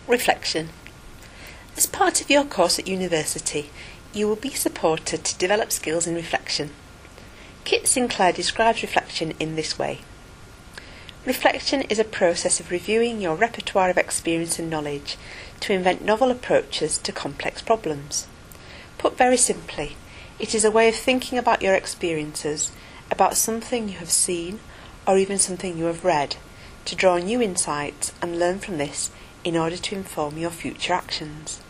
Reflection. As part of your course at university, you will be supported to develop skills in reflection. Kit Sinclair describes reflection in this way. Reflection is a process of reviewing your repertoire of experience and knowledge to invent novel approaches to complex problems. Put very simply, it is a way of thinking about your experiences, about something you have seen or even something you have read, to draw new insights and learn from this in order to inform your future actions.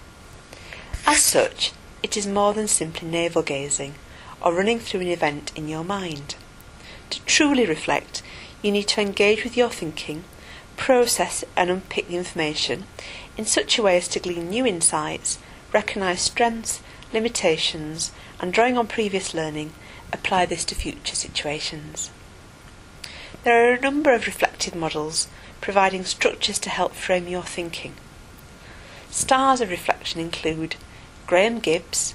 As such, it is more than simply navel-gazing or running through an event in your mind. To truly reflect, you need to engage with your thinking, process and unpick the information in such a way as to glean new insights, recognise strengths, limitations, and drawing on previous learning, apply this to future situations. There are a number of reflective models providing structures to help frame your thinking. Stars of reflection include Graham Gibbs,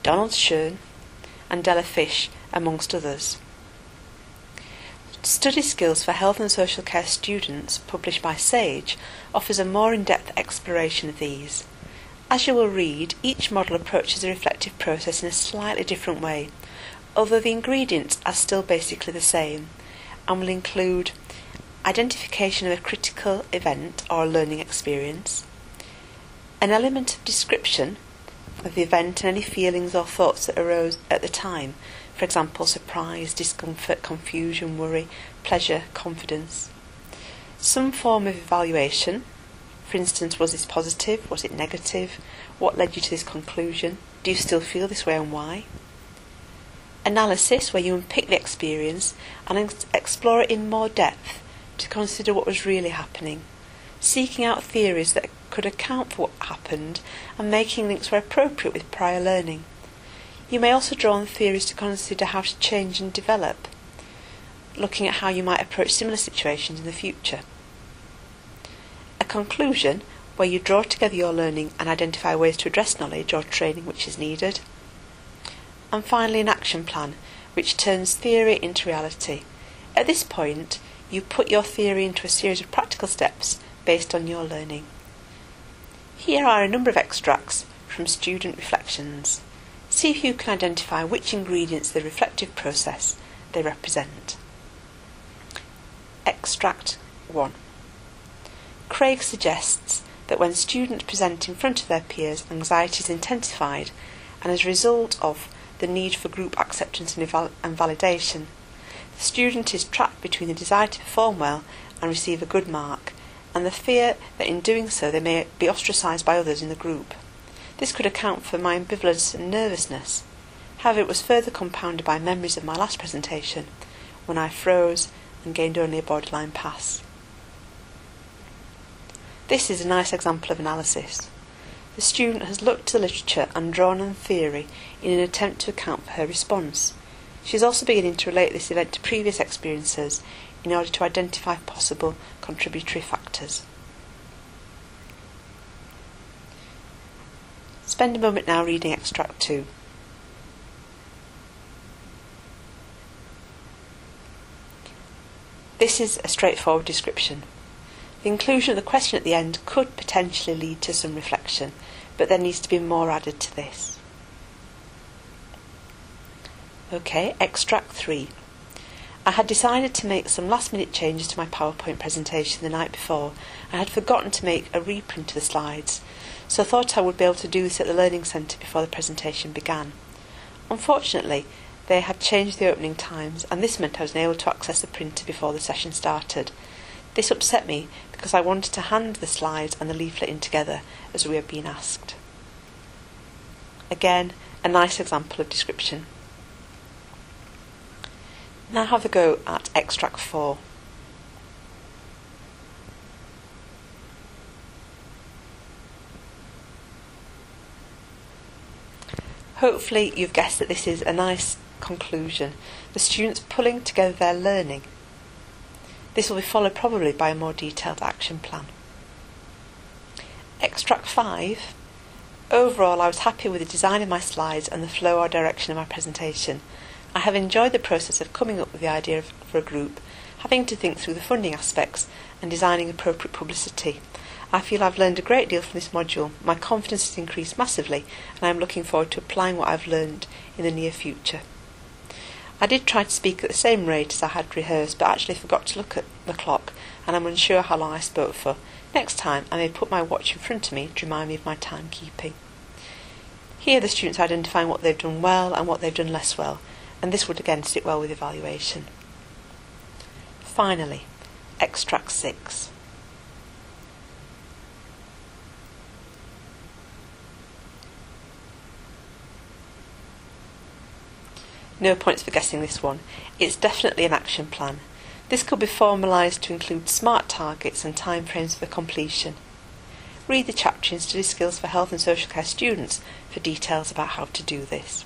Donald Schoen, and Della Fish, amongst others. Study Skills for Health and Social Care Students, published by Sage, offers a more in-depth exploration of these. As you will read, each model approaches a reflective process in a slightly different way, although the ingredients are still basically the same, and will include identification of a critical event or learning experience, an element of description of the event and any feelings or thoughts that arose at the time, for example, surprise, discomfort, confusion, worry, pleasure, confidence. Some form of evaluation, for instance, was this positive, was it negative, what led you to this conclusion, do you still feel this way and why? Analysis, where you unpick the experience and explore it in more depth to consider what was really happening, seeking out theories that could account for what happened and making links where appropriate with prior learning. You may also draw on theories to consider how to change and develop, looking at how you might approach similar situations in the future. A conclusion, where you draw together your learning and identify ways to address knowledge or training which is needed. And finally, an action plan, which turns theory into reality. At this point, you put your theory into a series of practical steps based on your learning. Here are a number of extracts from student reflections. See if you can identify which ingredients of the reflective process they represent. Extract 1. Craig suggests that when students present in front of their peers, anxiety is intensified, and as a result of the need for group acceptance and validation, the student is trapped between the desire to perform well and receive a good mark, and the fear that in doing so they may be ostracised by others in the group. This could account for my ambivalence and nervousness. However, it was further compounded by memories of my last presentation, when I froze and gained only a borderline pass. This is a nice example of analysis. The student has looked to the literature and drawn on theory in an attempt to account for her response. She is also beginning to relate this event to previous experiences in order to identify possible contributory factors. Spend a moment now reading extract 2. This is a straightforward description. The inclusion of the question at the end could potentially lead to some reflection, but there needs to be more added to this. Okay, extract 3. I had decided to make some last-minute changes to my PowerPoint presentation the night before and had forgotten to make a reprint of the slides, so I thought I would be able to do this at the Learning Centre before the presentation began. Unfortunately, they had changed the opening times, and this meant I was unable to access the printer before the session started. This upset me because I wanted to hand the slides and the leaflet in together as we had been asked. Again, a nice example of description. Now have a go at extract 4. Hopefully you've guessed that this is a nice conclusion, the students pulling together their learning. This will be followed probably by a more detailed action plan. Extract 5. Overall, I was happy with the design of my slides and the flow or direction of my presentation. I have enjoyed the process of coming up with the idea for a group, having to think through the funding aspects and designing appropriate publicity. I feel I've learned a great deal from this module. My confidence has increased massively and I am looking forward to applying what I've learned in the near future. I did try to speak at the same rate as I had rehearsed, but actually forgot to look at the clock and I'm unsure how long I spoke for. Next time I may put my watch in front of me to remind me of my timekeeping. Here the students are identifying what they've done well and what they've done less well, and this would again sit well with evaluation. Finally, Extract 6. No points for guessing this one. It's definitely an action plan. This could be formalised to include SMART targets and timeframes for completion. Read the chapter in Study Skills for Health and Social Care students for details about how to do this.